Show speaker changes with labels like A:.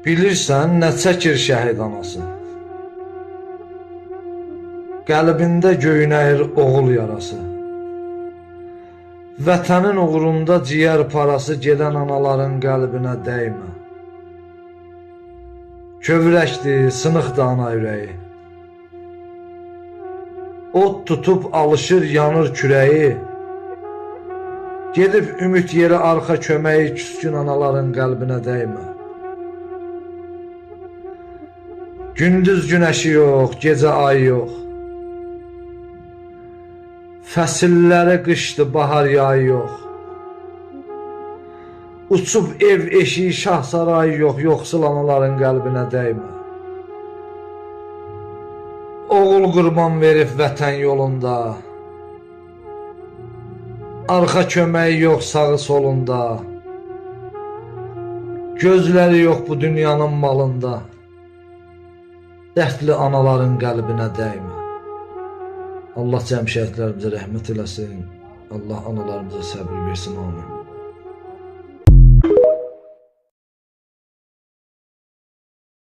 A: Bilirsən nə çəkir şəhid anası? Qəlbində göynəyir oğul yarası. Vətənin uğrunda ciyər parası gedən anaların qəlbinə dəymə. Kövrəkdir, sınıqdır ana ürəyi. Od tutub alışır, yanır kürəyi. Gedib ümid yeri arxa köməyi küskün anaların qəlbinə dəymə. Gündüz günəşi yox, gecə ay yox. Fəsilləri qışdı, bahar yayı yox. Uçub ev eşiği şah sarayı yox, yoxsul anaların qəlbinə dəymə. Oğul qurban verib vətən yolunda. Arxa köməyi yox sağı solunda. Gözləri yox bu dünyanın malında. Dərdli anaların qəlbinə dəymə. Allah cəm şəhidlərimizə rəhmət eləsin. Allah analarımıza səbir versin, amin.